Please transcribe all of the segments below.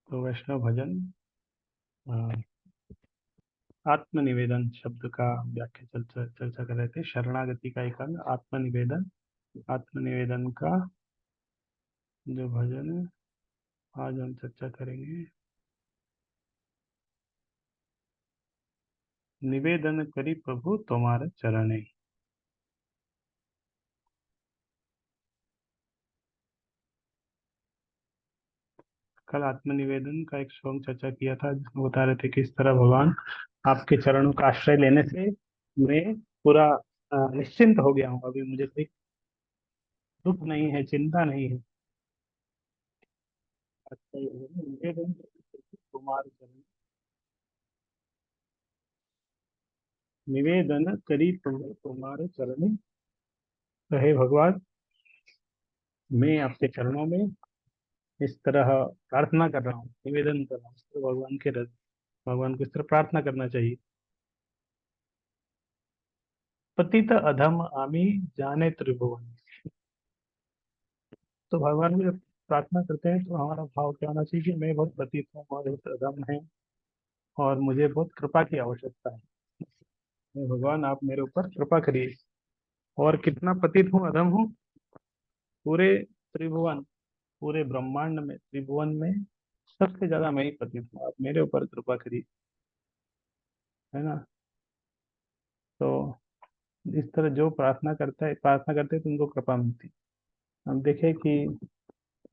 तो वैष्णव भजन अ, आत्मनिवेदन शब्द का व्याख्या चर्चा कर रहे थे। शरणागति का एक अंग आत्मनिवेदन। आत्मनिवेदन का जो भजन है आज हम चर्चा करेंगे। निवेदन करी प्रभु तुम्हारे चरणे। कल आत्मनिवेदन का एक श्लोक चर्चा किया था जिसमें बता रहे थे कि इस तरह भगवान आपके चरणों का आश्रय लेने से मैं पूरा निश्चिंत हो गया हूँ। अभी मुझे कोई दुख नहीं है, चिंता नहीं है। अच्छा, ये निवेदन तुम्हारे चरण, निवेदन करी प्रभु तुम्हारे चरण। हे भगवान, मैं आपके चरणों में इस तरह प्रार्थना कर रहा हूँ, निवेदन कर रहा हूँ। तो भगवान को इस तरह प्रार्थना करना चाहिए। पतित अधम आमी जाने त्रिभुवन। तो भगवान को जब प्रार्थना करते हैं तो हमारा भाव क्या होना चाहिए कि मैं बहुत पतित हूँ, बहुत अधम है और मुझे बहुत कृपा की आवश्यकता है। हे भगवान, आप मेरे ऊपर कृपा करिए। और कितना पतित हूँ, अधम हूँ। पूरे त्रिभुवन, पूरे ब्रह्मांड में, त्रिभुवन में सबसे ज्यादा मैं ही पतित हूँ। आप मेरे ऊपर कृपा करिए, है ना। तो इस तरह जो प्रार्थना करते हैं तो उनको कृपा मिलती है। हम देखें कि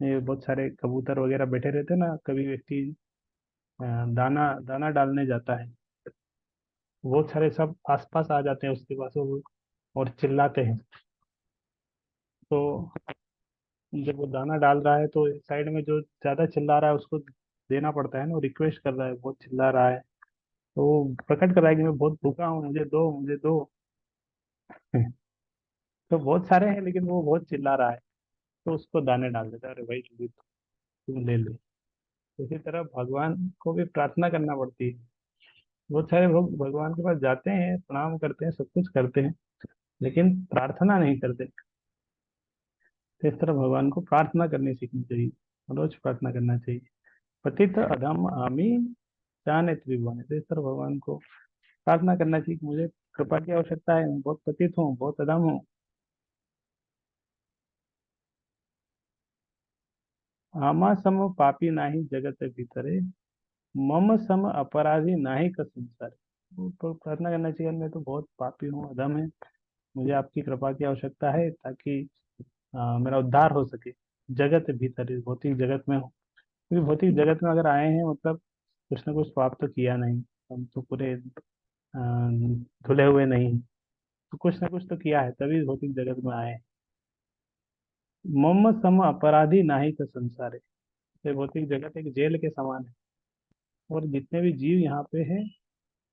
ये बहुत सारे कबूतर वगैरह बैठे रहते हैं ना, कभी व्यक्ति दाना दाना डालने जाता है, बहुत सारे सब आसपास आ जाते हैं उसके पास और चिल्लाते हैं। तो जब वो दाना डाल रहा है तो साइड में जो ज्यादा चिल्ला रहा है उसको देना पड़ता है ना, रिक्वेस्ट कर रहा है, बहुत चिल्ला रहा है। तो वो प्रकट कर रहा है कि मैं बहुत भूखा हूँ, मुझे दो, मुझे दो। तो बहुत सारे हैं लेकिन वो बहुत चिल्ला रहा है, तो उसको दाने डाल देता है, अरे भाई तुम ले ले। इसी तरह भगवान को भी प्रार्थना करना पड़ती है। बहुत सारे लोग भगवान के पास जाते हैं, प्रणाम करते हैं, सब कुछ करते हैं, लेकिन प्रार्थना नहीं करते। तो इस तरह भगवान को प्रार्थना करनी सीखनी चाहिए, रोज प्रार्थना करना चाहिए। पतित अधम आमी जाने त्रिभुवन। तो इस तरह भगवान को प्रार्थना करना चाहिए कि मुझे कृपा की आवश्यकता है, मैं बहुत पतित हूँ, बहुत अधम हूँ। आमा सम पापी नाही जगत भीतरे, मम सम अपराधी नाही का संसार। तो प्रार्थना करना चाहिए, मैं तो बहुत पापी हूँ, अधम है, मुझे आपकी कृपा की आवश्यकता है ताकि मेरा उद्धार हो सके। जगत भीतर, इस भौतिक जगत में हूँ, क्योंकि भौतिक जगत में अगर आए हैं मतलब कुछ ना कुछ पाप तो किया नहीं। हम तो पूरे धुले हुए नहीं हैं। तो कुछ ना कुछ तो किया है, तभी इस भौतिक जगत में आए हैं। मम सम अपराधी नाही का संसार है। ये भौतिक जगत एक जेल के समान है, और जितने भी जीव यहाँ पे हैं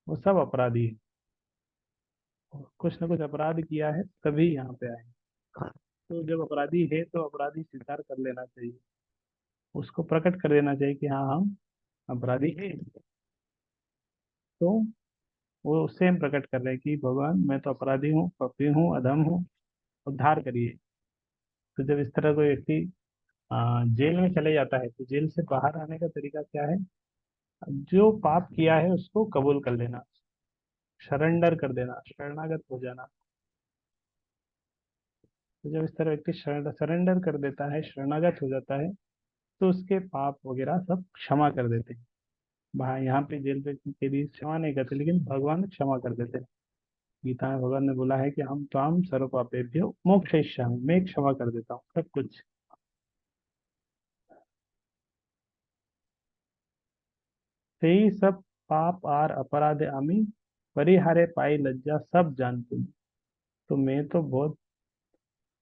वो सब अपराधी हैं, और कुछ ना कुछ अपराध किया है तभी यहाँ पे आए हैं। तो जब अपराधी है तो अपराधी स्वीकार कर लेना चाहिए, उसको प्रकट कर देना चाहिए कि हाँ हम अपराधी हैं। तो वो सेम प्रकट कर रहे हैं कि भगवान मैं तो अपराधी हूँ, पापी हूँ, अधम हूँ, उद्धार करिए। तो जब इस तरह कोई व्यक्ति जेल में चले जाता है तो जेल से बाहर आने का तरीका क्या है? जो पाप किया है उसको कबूल कर लेना, सरेंडर कर देना, शरणागत हो जाना। तो जब इस तरह व्यक्ति सरेंडर कर देता है, शरणागत हो जाता है, तो उसके पाप वगैरह सब क्षमा कर देते हैं। वहाँ यहाँ पे जेल पे के लिए क्षमा नहीं करते, लेकिन भगवान क्षमा कर देते हैं। गीता में भगवान ने बोला है कि हम त्वाम सर्व पापेभ्यो मोक्षयिष्यामि, मैं क्षमा कर देता हूँ सब कुछ। तेई सब पाप आर अपराध आमी, परिहारे पाई लज्जा सब जानती हूँ। तो मैं तो बहुत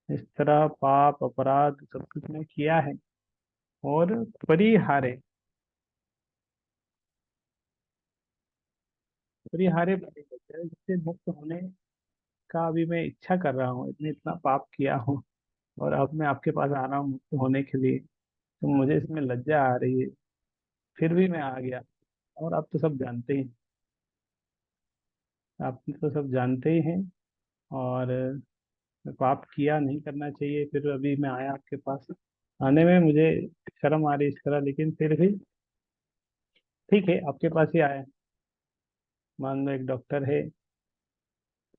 इस तरह पाप अपराध सब कुछ मैं किया है, और परिहारे, परिहारे पाई लज्जा, इससे मुक्त होने का अभी मैं इच्छा कर रहा हूँ। इतना पाप किया हूँ और अब मैं आपके पास आ रहा हूँ मुक्त होने के लिए, तो मुझे इसमें लज्जा आ रही है, फिर भी मैं आ गया। और आप तो सब जानते ही, आप तो सब जानते ही हैं। और पाप किया नहीं करना चाहिए, फिर अभी मैं आया आपके पास। आने में मुझे शर्म आ रही इस तरह, लेकिन फिर भी ठीक है, आपके पास ही आया है। मान लो एक डॉक्टर है,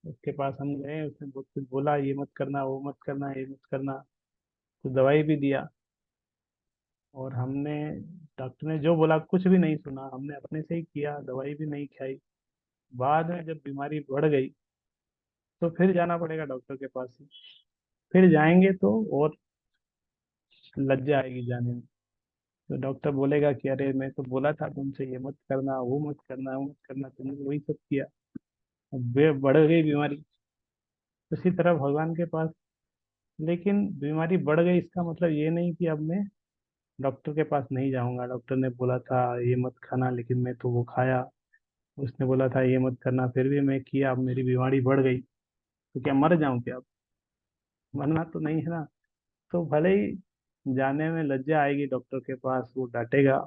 उसके पास हम गए, उसने बहुत कुछ बोला, ये मत करना, वो मत करना, ये मत करना, तो दवाई भी दिया। और हमने, डॉक्टर ने जो बोला कुछ भी नहीं सुना, हमने अपने से ही किया, दवाई भी नहीं खाई। बाद में जब बीमारी बढ़ गई तो फिर जाना पड़ेगा डॉक्टर के पास ही। फिर जाएंगे तो और लज्जा आएगी जाने में। तो डॉक्टर बोलेगा कि अरे मैं तो बोला था तुमसे, ये मत करना, वो मत करना, वो मत करना, तुमने वही सब किया। अब बढ़ गई बीमारी। उसी तरह भगवान के पास, लेकिन बीमारी बढ़ गई इसका मतलब ये नहीं कि अब मैं डॉक्टर के पास नहीं जाऊंगा। डॉक्टर ने बोला था ये मत खाना, लेकिन मैं तो वो खाया। उसने बोला था ये मत करना, फिर भी मैं किया, अब मेरी बीमारी बढ़ गई, तो क्या मर जाऊं क्या अब? मरना तो नहीं है ना। तो भले ही जाने में लज्जा आएगी डॉक्टर के पास, वो डांटेगा,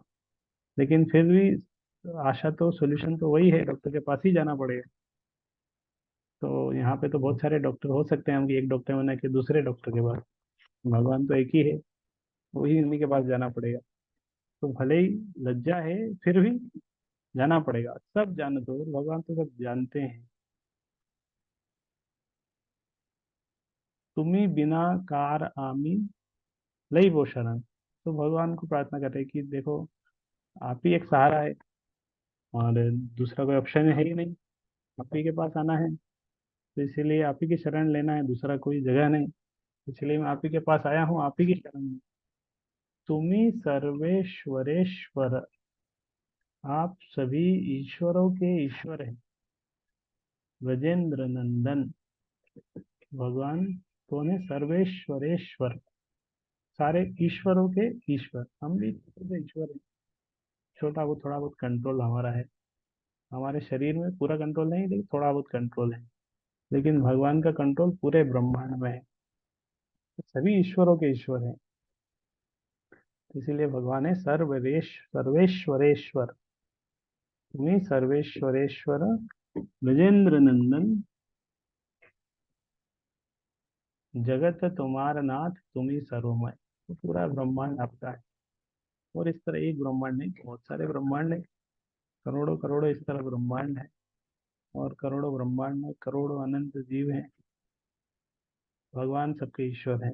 लेकिन फिर भी आशा तो, सोल्यूशन तो वही है, डॉक्टर के पास ही जाना पड़ेगा। तो यहाँ पे तो बहुत सारे डॉक्टर हो सकते हैं, हम कि एक डॉक्टर बना के दूसरे डॉक्टर के पास, भगवान तो एक ही है, वही उन्हीं के पास जाना पड़ेगा। तो भले ही लज्जा है, फिर भी जाना पड़ेगा। सब जाने दो, भगवान तो सब जानते हैं। तुम्ही बिना कार आमी लई वो शरण। तो भगवान को प्रार्थना करते हैं कि देखो, आप ही एक सहारा है, और दूसरा कोई ऑप्शन है ही नहीं, आप ही के पास आना है। तो इसीलिए आप ही की शरण लेना है, दूसरा कोई जगह नहीं। इसलिए मैं आप ही के पास आया हूँ, आप ही की शरण में। तुम्ही सर्वेश्वरेश्वर, आप सभी ईश्वरों के ईश्वर हैं। ब्रजेंद्र नंदन, भगवान कौन है? सर्वेश्वरेश्वर, सारे ईश्वरों के ईश्वर। हम भी छोटे ईश्वर हैं, छोटा बहुत, थोड़ा बहुत कंट्रोल हमारा है। हमारे शरीर में पूरा कंट्रोल नहीं, लेकिन थोड़ा बहुत कंट्रोल है। लेकिन भगवान का कंट्रोल पूरे ब्रह्मांड में है। सभी ईश्वरों के ईश्वर हैं। इसीलिए भगवान है सर्वेश्वरेश्वर। तुम्हें सर्वेश्वरेश्वर, ब्रजेंद्र नंदन, जगत तुम्हार नाथ, तुम ही सर्वमय। तो पूरा ब्रह्मांड आपका है। और इस तरह एक ब्रह्मांड नहीं, बहुत सारे ब्रह्मांड है, करोड़ों करोड़ों इस तरह ब्रह्मांड है। और करोड़ों ब्रह्मांड में करोड़ों अनंत जीव हैं। भगवान सबके ईश्वर हैं।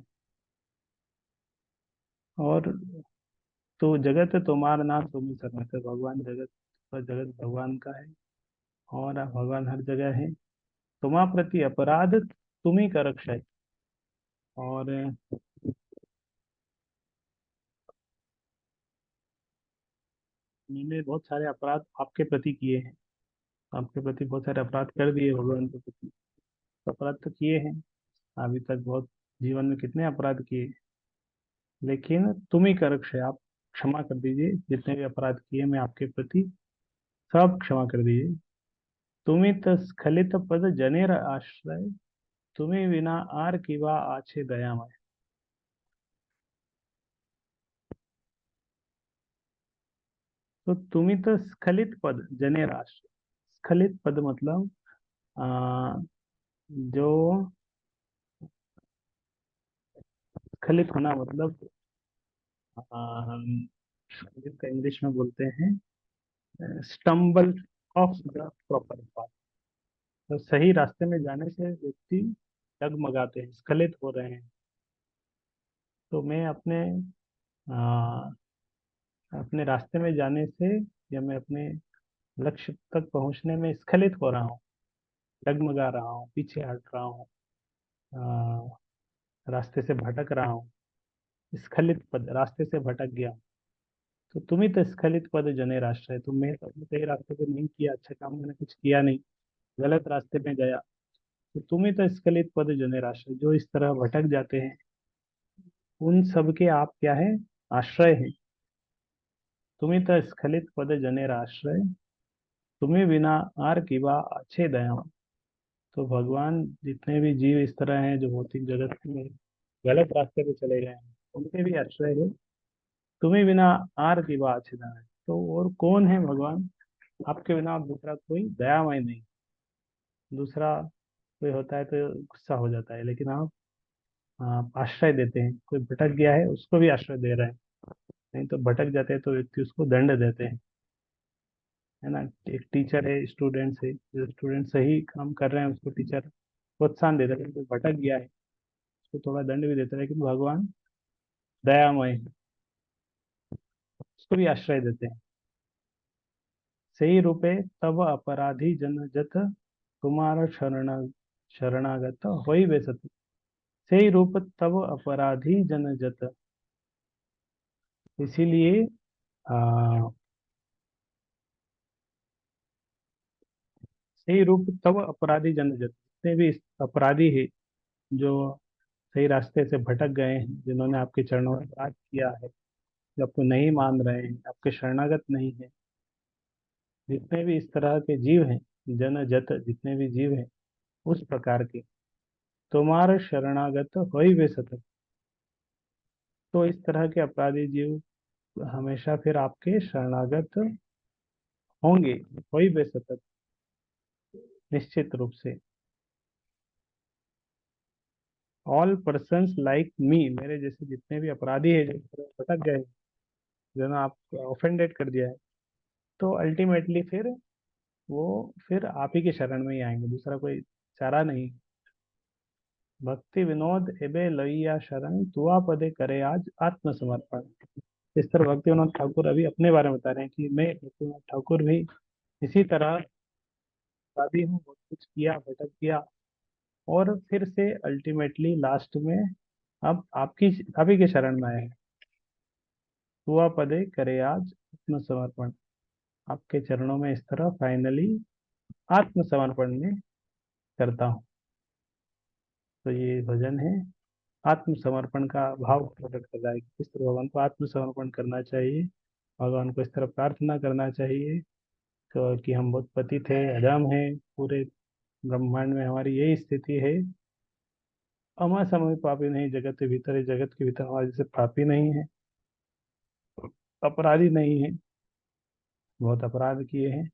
और तो जगत तुम्हारा नाथ, तुम ही सर्वमय। तो भगवान जगत, जगत भगवान का है, और भगवान हर जगह है। तुम्हा प्रति अपराध तुम ही कर रक्षा। और मैंने बहुत सारे अपराध आपके प्रति किए हैं, आपके प्रति बहुत सारे अपराध कर दिए भगवान के प्रति। तो अपराध तो किए हैं, अभी तक बहुत, जीवन में कितने अपराध किए। लेकिन तुम ही कर रक्षा, आप क्षमा कर दीजिए, जितने भी अपराध किए मैं आपके प्रति, सब क्षमा कर दीजिए। तुम्ही स्खलित पद जनेर आश्रय, तुम्ही विना आर किवा आछे दयामय। तो तुम्ही तो स्खलित पद जनेर आश्रय, स्खलित पद मतलब आ, जो स्खलित होना मतलब, हम इसका इंग्लिश में बोलते हैं stumble of the proper path. तो सही रास्ते में जाने से व्यक्ति डगमगाते हैं, स्खलित हो रहे हैं। तो मैं आ, अपने रास्ते में जाने से, या मैं अपने लक्ष्य तक पहुंचने में स्खलित हो रहा हूँ, डगमगा रहा हूँ, पीछे हट रहा हूँ, रास्ते से भटक रहा हूँ। स्खलित पद, रास्ते से भटक गया। तो तुम ही तो स्खलित पद जने राष्ट्र है। तो मैं तो अपने सही रास्ते पे नहीं किया, अच्छा काम मैंने कुछ किया नहीं, गलत रास्ते में गया। तो तुम ही तो स्खलित पद जने राष्ट्र, जो इस तरह भटक जाते हैं, उन सब के आप क्या है? आश्रय हैं। तुम ही तो स्खलित पद जने आश्रय, तुम्हें बिना आर किबा अच्छे दया। तो भगवान, जितने भी जीव इस तरह हैं जो भौतिक जगत में गलत रास्ते पे चले गए हैं, उनके भी आश्रय है। तुम्हें बिना आर किबा अच्छे दया। तो और कौन है भगवान? आपके बिना और दूसरा कोई दयामय नहीं। दूसरा कोई होता है तो गुस्सा हो जाता है, लेकिन आप आश्रय देते हैं। कोई भटक गया है, उसको भी आश्रय दे रहे हैं। नहीं तो भटक जाते हैं तो व्यक्ति उसको दंड देते हैं। है ना। एक टीचर है, स्टूडेंट से, जो स्टूडेंट सही काम कर रहे हैं उसको टीचर प्रोत्साहन देता है, जो भटक गया है उसको थोड़ा दंड भी देता है, लेकिन भगवान दयामय है, उसको भी आश्रय देते हैं। सही रूपे तब अपराधी जन जत, तुम्हारा शरणागत होई वे सत। सही रूप तब अपराधी जन जत, इसीलिए आ, सही रूप तब अपराधी जन जत, जितने भी अपराधी है जो सही रास्ते से भटक गए हैं, जिन्होंने आपके चरणों में अपराध किया है, जो आपको नहीं मान रहे हैं, आपके शरणागत नहीं है, जितने भी इस तरह के जीव हैं, जन जत जितने भी जीव हैं उस प्रकार के, तुम्हारे शरणागत हो ही वे सतत। तो इस तरह के अपराधी जीव हमेशा फिर आपके शरणागत होंगे, हो ही वे सतत, निश्चित रूप से। ऑल पर्सन्स लाइक मी, मेरे जैसे जितने भी अपराधी है जो भटक गए, जिन्होंने आप ऑफेंडेड कर दिया है, तो अल्टीमेटली फिर वो फिर आप ही के शरण में ही आएंगे, दूसरा कोई चारा नहीं। भक्ति विनोद एबे लइया शरण, तुआ पदे करे आज आत्मसमर्पण। इस तरह भक्ति विनोद ठाकुर अभी अपने बारे में बता रहे हैं कि मैं भक्ति विनोद ठाकुर भी इसी तरह शादी हूँ, बहुत कुछ किया, भटक गया, और फिर से अल्टीमेटली लास्ट में अब आपकी आप ही के शरण में आए हैं। तुआ पदे करे आज आत्मसमर्पण, आपके चरणों में इस तरह फाइनली आत्मसमर्पण में करता हूँ। तो ये भजन है, आत्मसमर्पण का भाव प्रकट कर रहा है कि किस तरह भगवान को आत्मसमर्पण करना चाहिए, भगवान को इस तरह प्रार्थना करना चाहिए कि हम बहुत पतित है, अधम है, पूरे ब्रह्मांड में हमारी यही स्थिति है, अमा समय पापी नहीं जगत के भीतर है, जगत के भीतर हमारे जैसे पापी नहीं है, अपराधी नहीं है, बहुत अपराध किए हैं।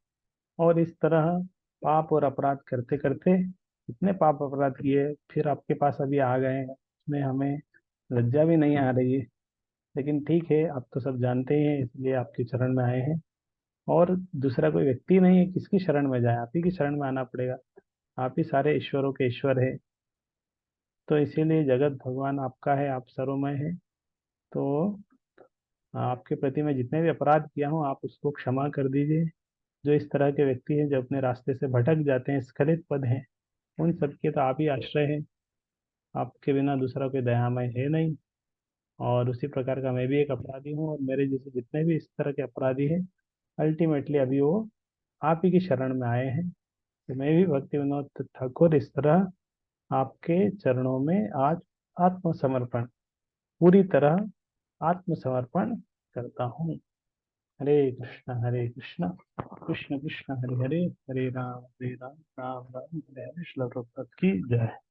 और इस तरह पाप और अपराध करते करते इतने पाप अपराध किए, फिर आपके पास अभी आ गए हैं, उसमें हमें लज्जा भी नहीं आ रही है, लेकिन ठीक है, आप तो सब जानते हैं, इसलिए आपके चरण में आए हैं। और दूसरा कोई व्यक्ति नहीं है, किसकी शरण में जाए, आप ही की शरण में आना पड़ेगा, आप ही सारे ईश्वरों के ईश्वर है। तो इसीलिए जगत भगवान आपका है, आप सर्वमय है। तो आपके प्रति मैं जितने भी अपराध किया हूँ आप उसको क्षमा कर दीजिए। जो इस तरह के व्यक्ति हैं जो अपने रास्ते से भटक जाते हैं, स्खलित पद हैं, उन सबके तो आप ही आश्रय हैं, आपके बिना दूसरा कोई दयामय है नहीं। और उसी प्रकार का मैं भी एक अपराधी हूँ, और मेरे जैसे जितने भी इस तरह के अपराधी हैं, अल्टीमेटली अभी वो आप ही की शरण में आए हैं। तो मैं भी भक्ति विनोद ठाकुर इस तरह आपके चरणों में आज आत्मसमर्पण, पूरी तरह आत्मसमर्पण करता हूँ। हरे कृष्ण कृष्ण कृष्ण हरे हरे, हरे राम राम राम हरे हरे। श्रील प्रभुपाद की जय।